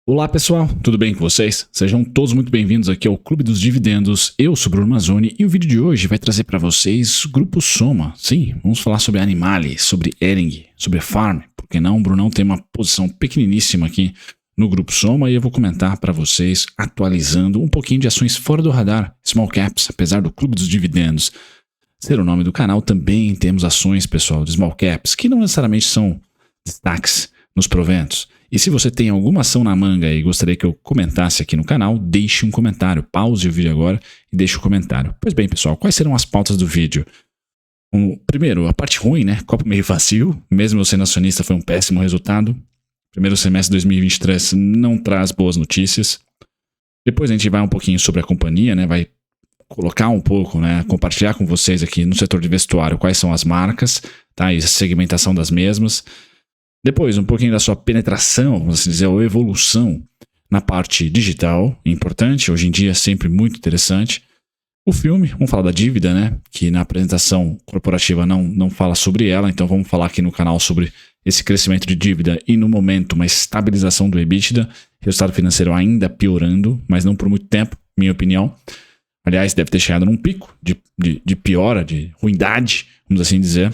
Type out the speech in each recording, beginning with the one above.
Olá pessoal, tudo bem com vocês? Sejam todos muito bem-vindos aqui ao Clube dos Dividendos. Eu sou Bruno Mazzoni e o vídeo de hoje vai trazer para vocês Grupo Soma. Sim, vamos falar sobre Animale, sobre Hering, sobre Farm, porque não, o Brunão tem uma posição pequeniníssima aqui no Grupo Soma e eu vou comentar para vocês atualizando um pouquinho de ações fora do radar, Small Caps, apesar do Clube dos Dividendos ser o nome do canal, também temos ações, pessoal, de Small Caps, que não necessariamente são destaques nos proventos. E se você tem alguma ação na manga e gostaria que eu comentasse aqui no canal, deixe um comentário. Pause o vídeo agora e deixe um comentário. Pois bem, pessoal, quais serão as pautas do vídeo? Primeiro, a parte ruim, né? Copo meio vazio. Mesmo eu sendo acionista, foi um péssimo resultado. Primeiro semestre de 2023 não traz boas notícias. Depois a gente vai um pouquinho sobre a companhia, né? Vai colocar um pouco, né? Compartilhar com vocês aqui no setor de vestuário quais são as marcas, tá? E a segmentação das mesmas. Depois, um pouquinho da sua penetração, vamos dizer, ou evolução na parte digital, importante, hoje em dia é sempre muito interessante. O filme, vamos falar da dívida, né? Que na apresentação corporativa não fala sobre ela, então vamos falar aqui no canal sobre esse crescimento de dívida e no momento uma estabilização do EBITDA, resultado financeiro ainda piorando, mas não por muito tempo, minha opinião. Aliás, deve ter chegado num pico de piora, de ruindade, vamos assim dizer.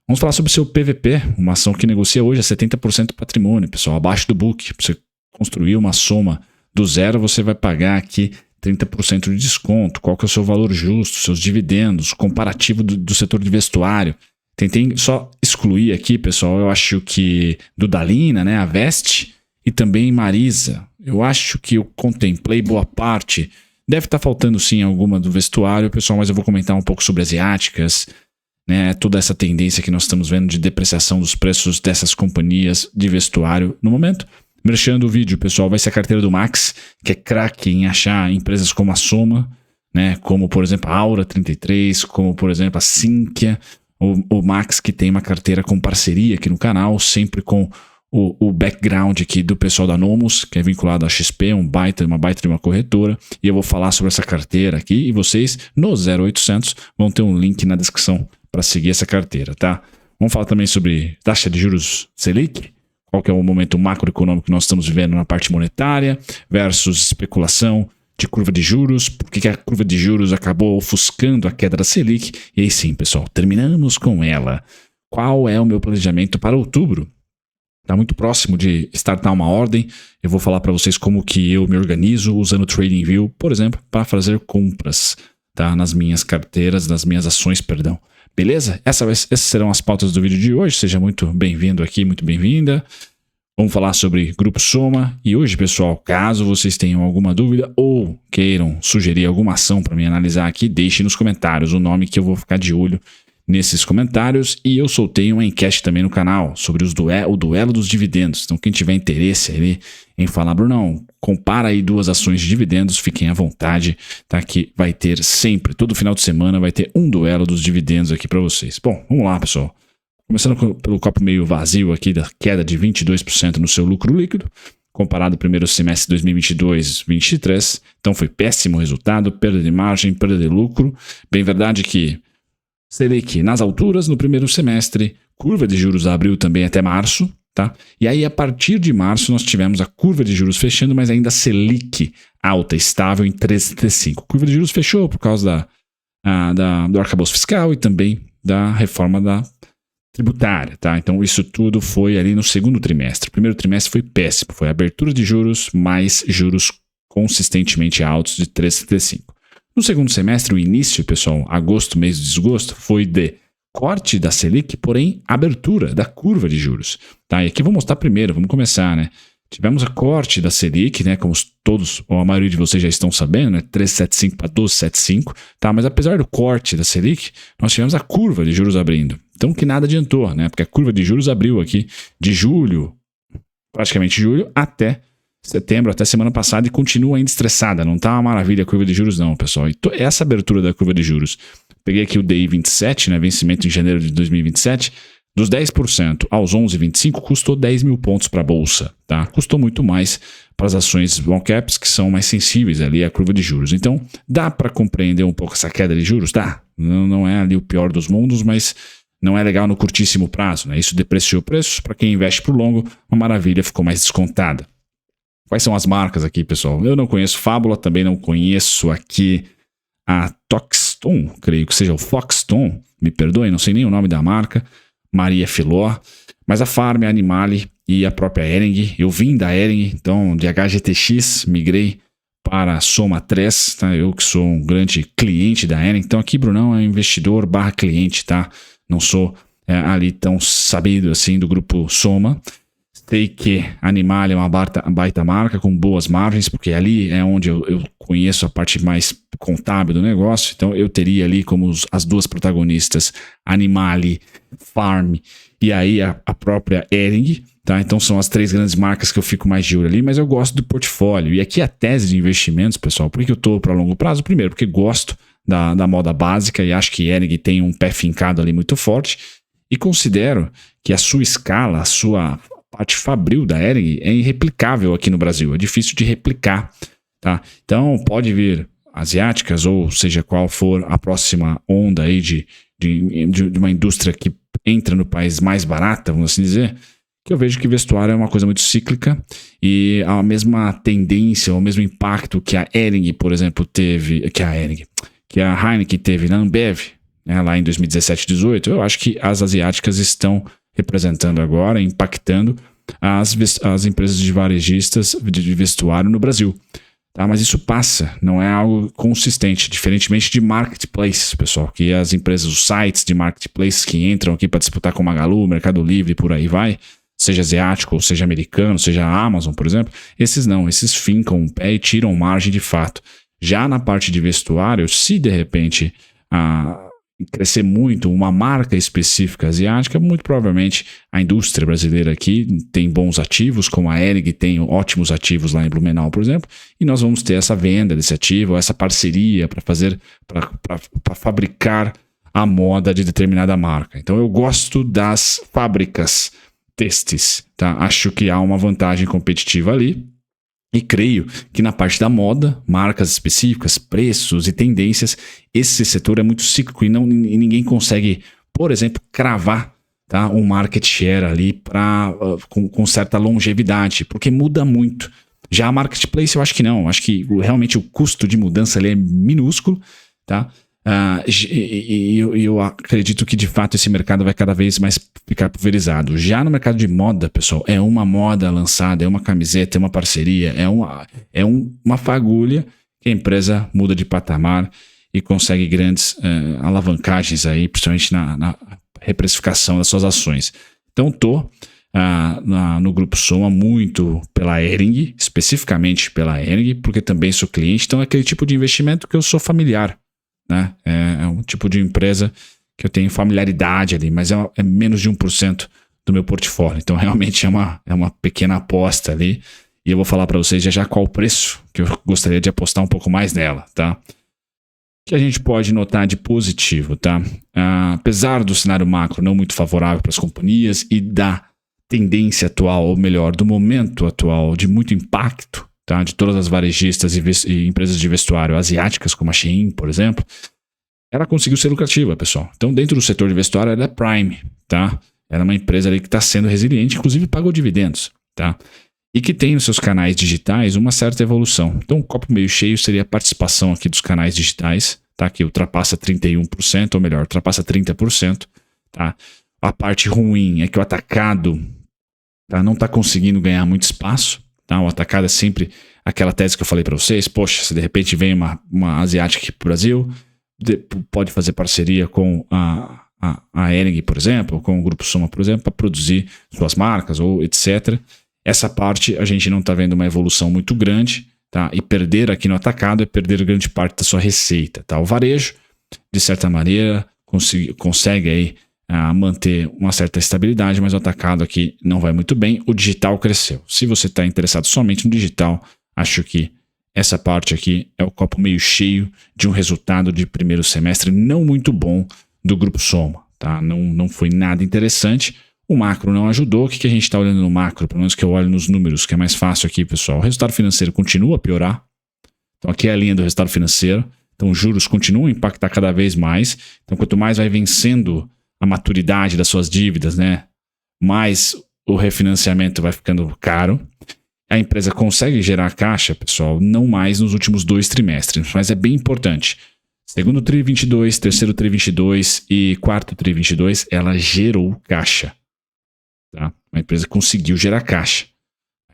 Vamos falar sobre o seu PVP, uma ação que negocia hoje a 70% do patrimônio, pessoal, abaixo do book. Para você construir uma soma do zero, você vai pagar aqui 30% de desconto. Qual que é o seu valor justo, seus dividendos, comparativo do setor de vestuário. Tentei só excluir aqui, pessoal, eu acho que do Dalina, né, a Veste e também Marisa. Eu acho que eu contemplei boa parte. Deve estar faltando sim alguma do vestuário, pessoal, mas eu vou comentar um pouco sobre asiáticas, né, toda essa tendência que nós estamos vendo de depreciação dos preços dessas companhias de vestuário no momento. Merchando o vídeo, pessoal, vai ser a carteira do Max, que é craque em achar empresas como a Soma, né, como por exemplo a Aura 33, como por exemplo a Sinqia, o Max que tem uma carteira com parceria aqui no canal, sempre com o background aqui do pessoal da Nomos, que é vinculado à XP, uma baita de uma corretora, e eu vou falar sobre essa carteira aqui, e vocês no 0800 vão ter um link na descrição para seguir essa carteira, tá? Vamos falar também sobre taxa de juros Selic, qual que é o momento macroeconômico que nós estamos vivendo na parte monetária versus especulação de curva de juros, por que a curva de juros acabou ofuscando a queda da Selic, e aí sim, pessoal, terminamos com ela. Qual é o meu planejamento para outubro? Está muito próximo de startar uma ordem, eu vou falar para vocês como que eu me organizo usando o TradingView, por exemplo, para fazer compras, tá? Nas minhas carteiras, nas minhas ações, perdão. Beleza? Essas serão as pautas do vídeo de hoje. Seja muito bem-vindo aqui, muito bem-vinda. Vamos falar sobre Grupo Soma. E hoje, pessoal, caso vocês tenham alguma dúvida ou queiram sugerir alguma ação para me analisar aqui, deixe nos comentários o nome que eu vou ficar de olho nesses comentários. E eu soltei uma enquete também no canal sobre o duelo dos dividendos. Então, quem tiver interesse ali em falar, Brunão, compara aí duas ações de dividendos, fiquem à vontade, tá? Que vai ter sempre, todo final de semana, vai ter um duelo dos dividendos aqui para vocês. Bom, vamos lá, pessoal. Começando pelo copo meio vazio aqui da queda de 22% no seu lucro líquido, comparado ao primeiro semestre de 2022-2023. Então, foi péssimo resultado, perda de margem, perda de lucro. Bem verdade que Selic nas alturas no primeiro semestre, curva de juros abriu também até março, tá? E aí a partir de março nós tivemos a curva de juros fechando, mas ainda a Selic alta, estável em 3,75. A curva de juros fechou por causa do arcabouço fiscal e também da reforma da tributária, tá? Então isso tudo foi ali no segundo trimestre. O primeiro trimestre foi péssimo, foi abertura de juros mais juros consistentemente altos de 3,75. No segundo semestre, o início, pessoal, agosto, mês do desgosto, foi de corte da Selic, porém abertura da curva de juros. Tá? E aqui eu vou mostrar primeiro, vamos começar, né? Tivemos a corte da Selic, né? Como todos, ou a maioria de vocês já estão sabendo, né? 3,75 para 12,75, tá? Mas apesar do corte da Selic, nós tivemos a curva de juros abrindo. Então que nada adiantou, né? Porque a curva de juros abriu aqui de julho, praticamente julho, até setembro, até semana passada, e continua ainda estressada. Não tá uma maravilha a curva de juros não, pessoal. E essa abertura da curva de juros, peguei aqui o DI 27, né, vencimento em janeiro de 2027, dos 10% aos 11,25 custou 10 mil pontos para a bolsa, tá? Custou muito mais para as ações small caps, que são mais sensíveis ali à curva de juros. Então, dá para compreender um pouco essa queda de juros? Tá, não é ali o pior dos mundos, mas não é legal no curtíssimo prazo, né? Isso depreciou preços. Para quem investe para o longo, uma maravilha, ficou mais descontada. Quais são as marcas aqui, pessoal? Eu não conheço Fábula, também não conheço aqui a Toxton, creio que seja o Foxton, me perdoem, não sei nem o nome da marca, Maria Filó, mas a Farm, a Animale e a própria Hering. Eu vim da Hering, então de HGTX, migrei para a Soma 3, tá? Eu que sou um grande cliente da Hering, então aqui Brunão é investidor / cliente, tá? Não sou ali tão sabido assim do grupo Soma. Sei que Animale é uma baita marca com boas margens, porque ali é onde eu conheço a parte mais contábil do negócio, então eu teria ali como as duas protagonistas Animale, Farm e aí a própria Hering, tá? Então são as 3 grandes marcas que eu fico mais de olho ali, mas eu gosto do portfólio. E aqui a tese de investimentos, pessoal, por que eu estou para longo prazo? Primeiro, porque gosto da moda básica e acho que Hering tem um pé fincado ali muito forte e considero que a sua escala, a sua parte fabril da Hering é irreplicável aqui no Brasil, é difícil de replicar, tá? Então pode vir asiáticas ou seja qual for a próxima onda aí de uma indústria que entra no país mais barata, vamos assim dizer, que eu vejo que vestuário é uma coisa muito cíclica e a mesma tendência, o mesmo impacto que a Hering, por exemplo, teve, que a Heineken teve na Ambev, né, lá em 2017, 2018, eu acho que as asiáticas estão representando agora, impactando as empresas de varejistas de vestuário no Brasil. Tá? Mas isso passa, não é algo consistente, diferentemente de marketplaces, pessoal, que as empresas, os sites de marketplaces que entram aqui para disputar com o Magalu, Mercado Livre e por aí vai, seja asiático, ou seja americano, seja a Amazon, por exemplo, esses não, esses fincam o pé e tiram margem de fato. Já na parte de vestuário, se de repente crescer muito uma marca específica asiática, muito provavelmente a indústria brasileira aqui tem bons ativos, como a Hering tem ótimos ativos lá em Blumenau, por exemplo, e nós vamos ter essa venda desse ativo, essa parceria para fabricar a moda de determinada marca. Então eu gosto das fábricas têxteis, tá? Acho que há uma vantagem competitiva ali. E creio que na parte da moda, marcas específicas, preços e tendências, esse setor é muito cíclico e ninguém consegue, por exemplo, cravar, tá, um market share ali com certa longevidade, porque muda muito. Já a marketplace eu acho que não, acho que realmente o custo de mudança ali é minúsculo, tá? Eu acredito que de fato esse mercado vai cada vez mais ficar pulverizado. Já no mercado de moda, pessoal, é uma moda lançada, é uma camiseta, é uma parceria, é uma fagulha que a empresa muda de patamar e consegue grandes alavancagens aí, principalmente na reprecificação das suas ações. Então estou no Grupo Soma muito pela Hering, especificamente pela Hering, porque também sou cliente, então é aquele tipo de investimento que eu sou familiar. Né? É um tipo de empresa que eu tenho familiaridade ali, mas é menos de 1% do meu portfólio. Então, realmente é uma pequena aposta ali. E eu vou falar para vocês já qual o preço que eu gostaria de apostar um pouco mais nela, tá? Que a gente pode notar de positivo, tá? Apesar do cenário macro não muito favorável para as companhias e da tendência atual, ou melhor, do momento atual de muito impacto, tá, de todas as varejistas e empresas de vestuário asiáticas, como a Shein, por exemplo, ela conseguiu ser lucrativa, pessoal. Então, dentro do setor de vestuário, ela é Prime, tá? Ela é uma empresa ali que está sendo resiliente, inclusive pagou dividendos, tá? E que tem nos seus canais digitais uma certa evolução. Então, o copo meio cheio seria a participação aqui dos canais digitais, tá? Que ultrapassa 31%, ou melhor, ultrapassa 30%, tá? A parte ruim é que o atacado, tá, não está conseguindo ganhar muito espaço. Tá? O atacado é sempre aquela tese que eu falei para vocês. Poxa, se de repente vem uma asiática aqui para o Brasil, pode fazer parceria com a Hering, por exemplo, ou com o Grupo Soma, por exemplo, para produzir suas marcas ou etc. Essa parte a gente não está vendo uma evolução muito grande, tá? E perder aqui no atacado é perder grande parte da sua receita. Tá? O varejo, de certa maneira, consegue aí manter uma certa estabilidade, mas o atacado aqui não vai muito bem. O digital cresceu. Se você está interessado somente no digital, acho que essa parte aqui é o copo meio cheio de um resultado de primeiro semestre não muito bom do Grupo Soma. Tá? Não foi nada interessante. O macro não ajudou. O que a gente está olhando no macro? Pelo menos que eu olho nos números, que é mais fácil aqui, pessoal. O resultado financeiro continua a piorar. Então aqui é a linha do resultado financeiro. Então os juros continuam a impactar cada vez mais. Então quanto mais vai vencendo a maturidade das suas dívidas, né, mais o refinanciamento vai ficando caro. A empresa consegue gerar caixa, pessoal, não mais nos últimos 2 trimestres, mas é bem importante. Segundo TRI 22, terceiro TRI 22 e quarto TRI 22, ela gerou caixa. Tá? A empresa conseguiu gerar caixa.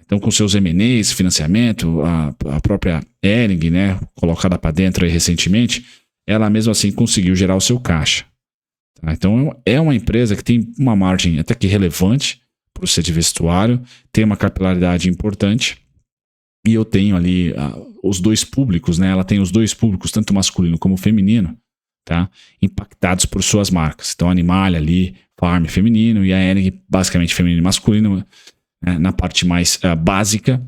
Então, com seus M&As, financiamento, a própria Hering, né, colocada para dentro aí recentemente, ela mesmo assim conseguiu gerar o seu caixa. Tá? Então, é uma empresa que tem uma margem até que relevante para o setor de vestuário, tem uma capilaridade importante, e eu tenho ali os 2 públicos, né? Ela tem os 2 públicos, tanto masculino como feminino, tá? Impactados por suas marcas. Então, a Animalia ali, Farm feminino, e a Hering basicamente feminino e masculino, né? Na parte mais básica.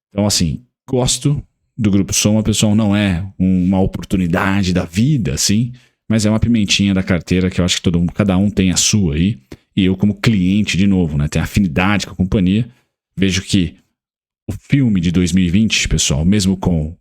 Então, assim, gosto do Grupo Soma, pessoal, não é uma oportunidade da vida, assim, mas é uma pimentinha da carteira que eu acho que cada um tem a sua aí. E eu, como cliente, de novo, né, tenho afinidade com a companhia, vejo que o filme de 2020, pessoal, mesmo com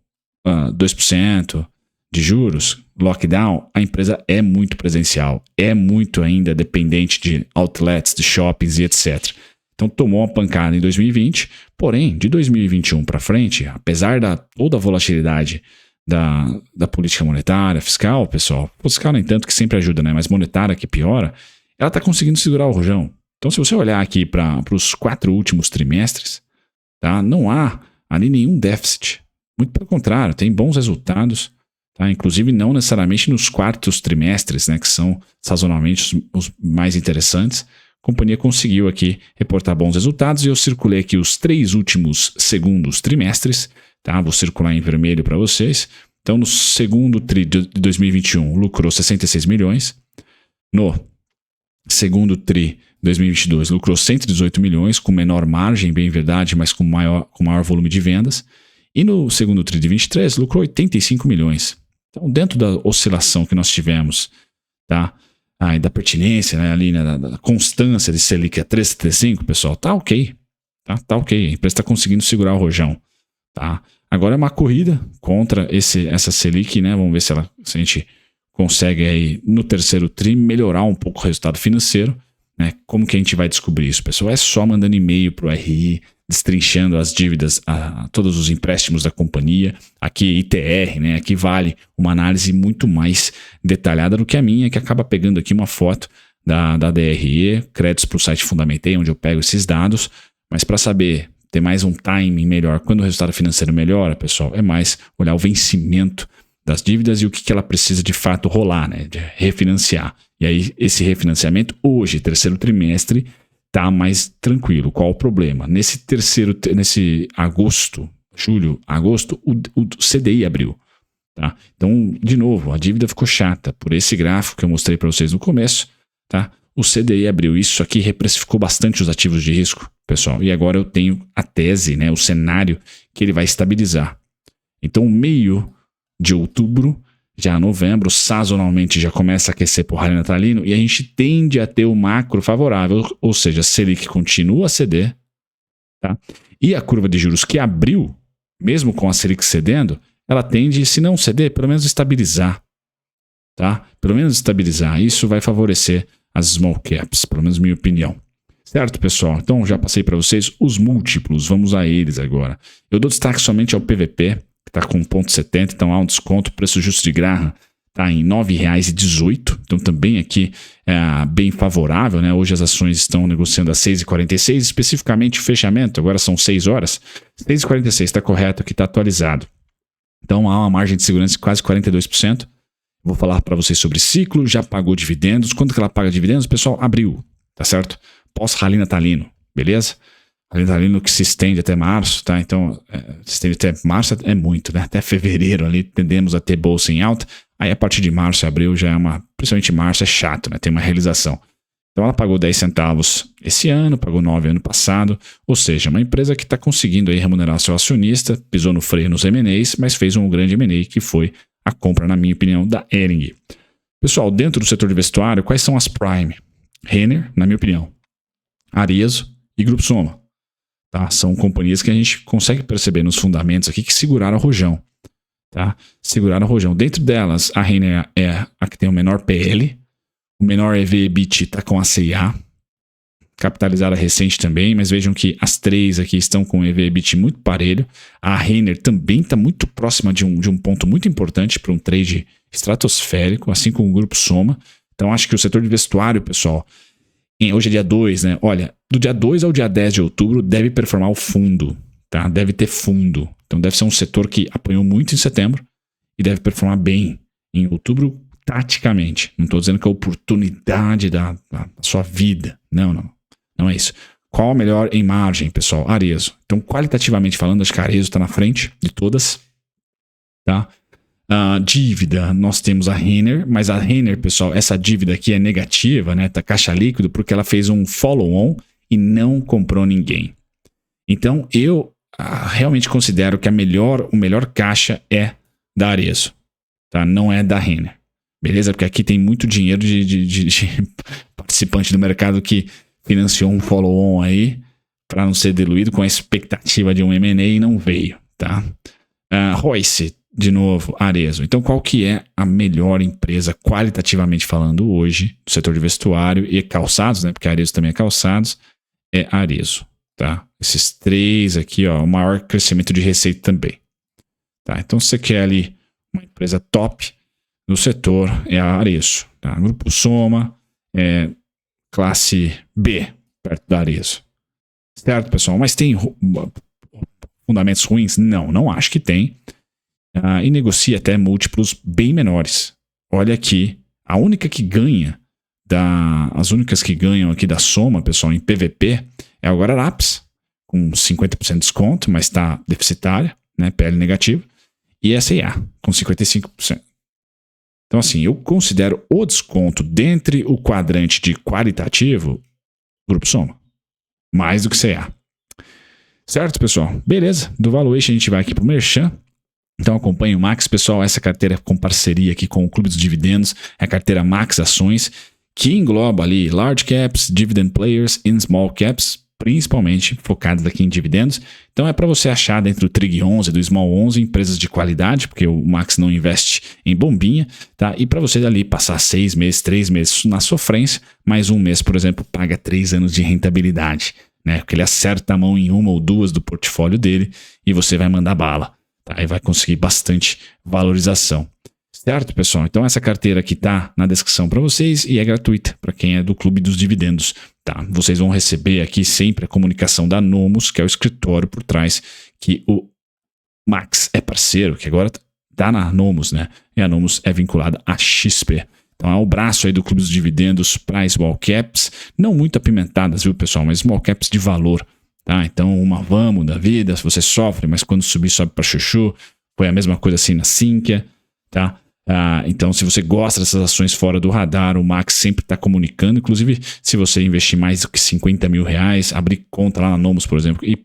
2% de juros, lockdown, a empresa é muito presencial, é muito ainda dependente de outlets, de shoppings e etc. Então tomou uma pancada em 2020, porém, de 2021 para frente, apesar da toda a volatilidade da política monetária, fiscal, pessoal, fiscal nem tanto que sempre ajuda, né, mas monetária que piora, ela está conseguindo segurar o rojão. Então, se você olhar aqui para os 4 últimos trimestres, tá, não há ali nenhum déficit. Muito pelo contrário, tem bons resultados. Tá? Inclusive, não necessariamente nos quartos trimestres, né, que são sazonalmente os mais interessantes. A companhia conseguiu aqui reportar bons resultados e eu circulei aqui os 3 últimos segundos trimestres. Tá? Vou circular em vermelho para vocês. Então, no segundo TRI de 2021, lucrou 66 milhões. No segundo TRI 2022 lucrou 118 milhões, com menor margem, bem verdade, mas com maior volume de vendas. E no segundo TRI de 23 lucrou 85 milhões. Então, dentro da oscilação que nós tivemos, tá? E da pertinência, né, ali, né, da constância de Selic a 3,75, pessoal, tá ok. Tá ok. A empresa está conseguindo segurar o rojão. Tá? Agora é uma corrida contra essa Selic, né? Vamos ver se a gente consegue aí no terceiro TRI melhorar um pouco o resultado financeiro, né? Como que a gente vai descobrir isso, pessoal? É só mandando e-mail para o RI, destrinchando as dívidas, todos os empréstimos da companhia. Aqui ITR, né? Aqui vale uma análise muito mais detalhada do que a minha, que acaba pegando aqui uma foto da DRE, créditos para o site Fundamentei, onde eu pego esses dados, mas para saber ter mais um timing melhor, quando o resultado financeiro melhora, pessoal, é mais olhar o vencimento das dívidas e o que ela precisa de fato rolar, né, de refinanciar. E aí esse refinanciamento hoje, terceiro trimestre, tá mais tranquilo. Qual o problema? Nesse julho, agosto, o CDI abriu. Tá? Então, de novo, a dívida ficou chata. Por esse gráfico que eu mostrei para vocês no começo, tá? O CDI abriu. Isso aqui reprecificou bastante os ativos de risco, pessoal. E agora eu tenho a tese, né, o cenário que ele vai estabilizar. Então, meio de outubro, já novembro, sazonalmente já começa a aquecer por rally natalino e a gente tende a ter o macro favorável, ou seja, a Selic continua a ceder, tá? E a curva de juros que abriu, mesmo com a Selic cedendo, ela tende, se não ceder, pelo menos estabilizar, tá? Pelo menos estabilizar. Isso vai favorecer as small caps, pelo menos minha opinião. Certo, pessoal? Então, já passei para vocês os múltiplos, vamos a eles agora. Eu dou destaque somente ao PVP, que está com 1,70, então há um desconto, preço justo de Graham está em R$ 9,18, então também aqui é bem favorável, né? Hoje as ações estão negociando a 6,46, especificamente o fechamento, agora são 6 horas, 6,46 está correto, aqui está atualizado. Então há uma margem de segurança de quase 42%. Vou falar para vocês sobre ciclo, já pagou dividendos, quanto que ela paga dividendos? Pessoal, abriu, tá certo? Pós-rally natalino, beleza? Rally natalino que se estende até março, tá? Então, se estende até março é muito, né? Até fevereiro ali tendemos a ter bolsa em alta. Aí a partir de março e abril já é principalmente março é chato, né? Tem uma realização. Então ela pagou 10 centavos esse ano, pagou 9 ano passado, ou seja, uma empresa que está conseguindo aí remunerar seu acionista, pisou no freio nos M&As, mas fez um grande M&A que foi a compra, na minha opinião, da Hering. Pessoal, dentro do setor de vestuário, quais são as Prime? Renner, na minha opinião, Arezzo e Grupo Soma. Tá? São companhias que a gente consegue perceber nos fundamentos aqui que seguraram o rojão. Tá? Seguraram o rojão. Dentro delas, a Renner é a que tem o menor PL, o menor EV/EBIT está com a CIA, capitalizada recente também, mas vejam que as três aqui estão com EV/EBIT muito parelho. A Renner também está muito próxima de um ponto muito importante para um trade estratosférico, assim como o Grupo Soma. Então acho que o setor de vestuário, pessoal, hoje é dia 2, né? Olha, do dia 2 ao dia 10 de outubro deve performar o fundo, tá? Deve ter fundo. Então deve ser um setor que apanhou muito em setembro e deve performar bem em outubro taticamente. Não estou dizendo que é a oportunidade da sua vida. Não é isso. Qual a melhor em margem, pessoal? Arezzo. Então, qualitativamente falando, acho que a Arezzo está na frente de todas. Tá? Dívida, nós temos a Renner, mas a Renner, pessoal, essa dívida aqui é negativa, né? Tá caixa líquido, porque ela fez um follow-on e não comprou ninguém. Então, eu realmente considero que o melhor caixa é da Arezzo, tá? Não é da Renner. Beleza? Porque aqui tem muito dinheiro de participante do mercado que financiou um follow-on aí para não ser diluído com a expectativa de um M&A e não veio, tá? Royce, de novo, Arezzo. Então, qual que é a melhor empresa qualitativamente falando hoje do setor de vestuário e calçados, né? Porque a Arezzo também é calçados, é a Arezzo, tá? Esses três aqui, ó, o maior crescimento de receita também, tá? Então, se você quer ali uma empresa top no setor, é a Arezzo, tá? Grupo Soma, classe B, perto da Arezzo. Certo, pessoal? Mas tem fundamentos ruins? Não acho que tem. E negocia até múltiplos bem menores. Olha aqui, as únicas que ganham aqui da Soma, pessoal, em PVP, é a Guararapes, com 50% de desconto, mas está deficitária, né, PL negativo, e a C&A, com 55%. Então, assim, eu considero o desconto dentre o quadrante de qualitativo, Grupo Soma, mais do que C&A. Certo, pessoal? Beleza, do Valuation a gente vai aqui para o Merchan. Então acompanhe o Max, pessoal, essa carteira com parceria aqui com o Clube dos Dividendos, é a carteira Max Ações, que engloba ali Large Caps, Dividend Players e Small Caps, principalmente focadas aqui em dividendos. Então é para você achar dentro do Trig 11 e do Small 11 empresas de qualidade, porque o Max não investe em bombinha, tá? E para você ali passar 6 meses, 3 meses na sofrência, mais um mês, por exemplo, paga 3 anos de rentabilidade, né? Porque ele acerta a mão em uma ou duas do portfólio dele e você vai mandar bala. Aí vai conseguir bastante valorização. Certo, pessoal? Então essa carteira aqui tá na descrição para vocês e é gratuita para quem é do Clube dos Dividendos. Tá? Vocês vão receber aqui sempre a comunicação da Nomos, que é o escritório por trás, que o Max é parceiro, que agora tá na Nomos, né? E a Nomos é vinculada à XP. Então é o braço aí do Clube dos Dividendos para Small Caps, não muito apimentadas, viu, pessoal? Mas Small Caps de valor. Tá? Então, uma Vamos da vida, se você sofre, mas quando subir, sobe para chuchu. Foi a mesma coisa assim na Sinqia. Tá? Então, se você gosta dessas ações fora do radar, o Max sempre está comunicando. Inclusive, se você investir mais do que 50 mil reais, abrir conta lá na Nomos, por exemplo, e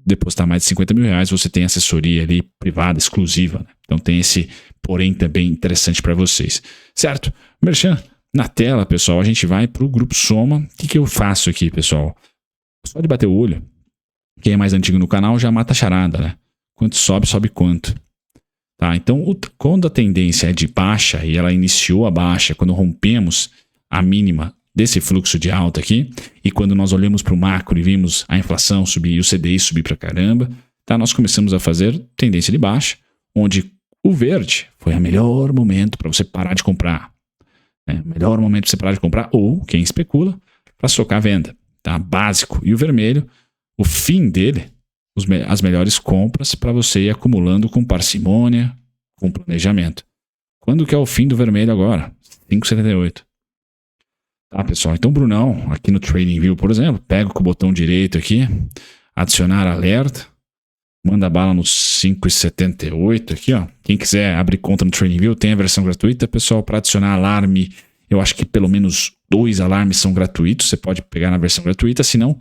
depositar mais de 50 mil reais, você tem assessoria ali privada, exclusiva. Né? Então, tem esse porém também interessante para vocês. Certo? Merchan, na tela, pessoal, a gente vai para o Grupo Soma. O que eu faço aqui, pessoal? Só de bater o olho. Quem é mais antigo no canal já mata a charada, né? Quanto sobe, sobe quanto. Tá? Então, quando a tendência é de baixa e ela iniciou a baixa, quando rompemos a mínima desse fluxo de alta aqui, e quando nós olhamos para o macro e vimos a inflação subir e o CDI subir para caramba, tá? Nós começamos a fazer tendência de baixa, onde o verde foi o melhor momento para você parar de comprar. Né? Melhor momento para você parar de comprar, ou quem especula, para socar a venda. Tá? Básico. E o vermelho, o fim dele, as melhores compras para você ir acumulando com parcimônia, com planejamento. Quando que é o fim do vermelho agora? 5,78. Tá, pessoal? Então, Brunão, aqui no TradingView, por exemplo, pega com o botão direito aqui, adicionar alerta, manda bala no 5,78 aqui, ó. Quem quiser abrir conta no TradingView, tem a versão gratuita, pessoal, para adicionar alarme. Eu acho que pelo menos 2 alarmes são gratuitos, você pode pegar na versão gratuita, se não,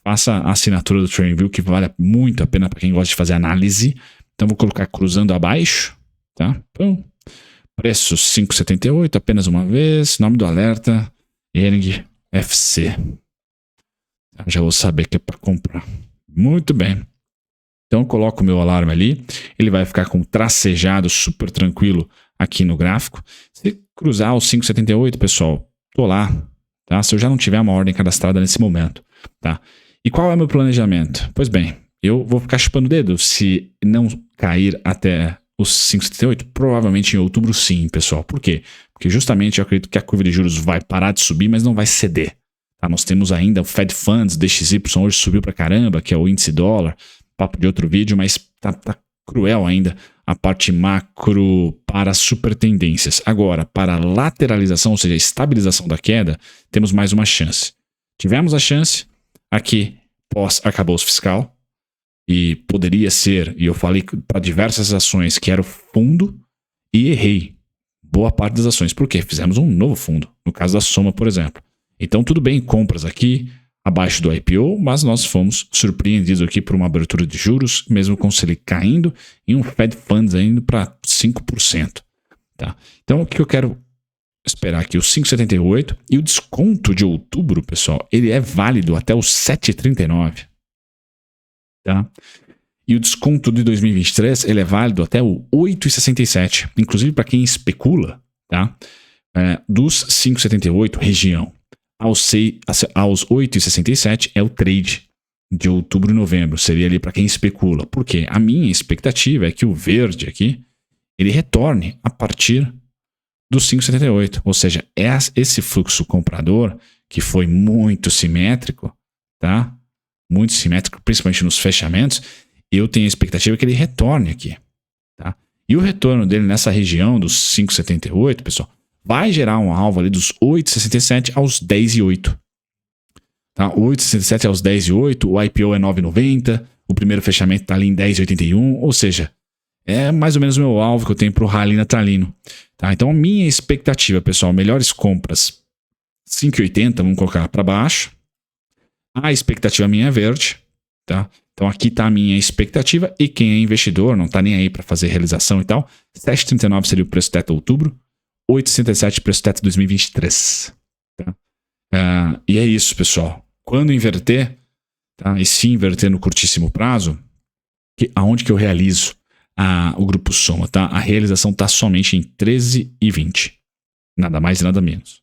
faça a assinatura do TradingView, que vale muito a pena para quem gosta de fazer análise. Então, vou colocar cruzando abaixo, tá? Então, preço 5,78, apenas uma vez. Nome do alerta, ERG FC. Já vou saber que é para comprar. Muito bem. Então, eu coloco o meu alarme ali. Ele vai ficar com tracejado super tranquilo aqui no gráfico. Se cruzar o 5,78, pessoal, tô lá. tá? Se eu já não tiver uma ordem cadastrada nesse momento, tá? E qual é o meu planejamento? Pois bem, eu vou ficar chupando o dedo se não cair até os 5,78, provavelmente em outubro sim, pessoal. Por quê? Porque justamente eu acredito que a curva de juros vai parar de subir, mas não vai ceder. Tá? Nós temos ainda o Fed Funds, DXY, hoje subiu pra caramba, que é o índice dólar, papo de outro vídeo, mas tá cruel ainda a parte macro para super tendências. Agora, para lateralização, ou seja, estabilização da queda, temos mais uma chance. Tivemos a chance aqui pós-arcabouço fiscal, e poderia ser, e eu falei para diversas ações que era o fundo, e errei boa parte das ações. Por quê? Fizemos um novo fundo, no caso da Soma, por exemplo. Então tudo bem, compras aqui abaixo do IPO, mas nós fomos surpreendidos aqui por uma abertura de juros, mesmo com o Selic caindo, e um Fed Funds indo para 5%. Tá? Então o que eu quero esperar aqui? O 5,78 e o desconto de outubro, pessoal, ele é válido até os 7,39. Tá? E o desconto de 2023 ele é válido até o 8,67. Inclusive para quem especula, tá? Dos 5,78 região aos 8,67 é o trade de outubro e novembro. Seria ali para quem especula. Por quê? A minha expectativa é que o verde aqui ele retorne a partir dos 5,78. Ou seja, esse fluxo comprador que foi muito simétrico, tá? Muito simétrico, principalmente nos fechamentos, eu tenho a expectativa que ele retorne aqui. Tá? E o retorno dele nessa região dos 5,78, pessoal, vai gerar um alvo ali dos 8,67 aos 10,8. Tá? 8,67 aos 10,8, o IPO é 9,90, o primeiro fechamento está ali em 10,81, ou seja, é mais ou menos o meu alvo que eu tenho para o rally natalino. Tá? Então a minha expectativa, pessoal, melhores compras 5,80, vamos colocar para baixo. A expectativa minha é verde, tá? Então aqui está a minha expectativa e quem é investidor, não está nem aí para fazer realização e tal, 7,39 seria o preço teto outubro, 8,67 preço teto 2023. Tá? E é isso, pessoal. Quando inverter, tá? E se inverter no curtíssimo prazo, aonde que eu realizo o grupo Soma, tá? A realização está somente em 13,20. Nada mais e nada menos.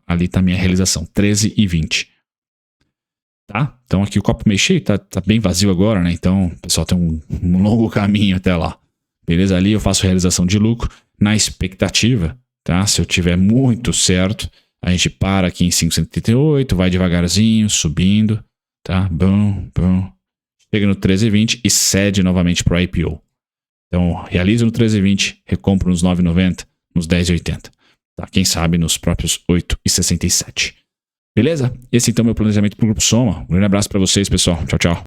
Ali está a minha realização, 13,20. Tá? Então aqui o copo meio cheio, tá bem vazio agora, né? Então, pessoal, tem um longo caminho até lá. Beleza? Ali eu faço realização de lucro na expectativa, tá? Se eu tiver muito certo, a gente para aqui em 5,78, vai devagarzinho, subindo, tá? Bum, bum. Chega no 13,20 e cede novamente para o IPO. Então, realizo no 13,20, recompro nos 9,90, nos 10,80. Tá? Quem sabe nos próprios 8,67. Beleza? Esse então é o meu planejamento para o Grupo Soma. Um grande abraço para vocês, pessoal. Tchau, tchau.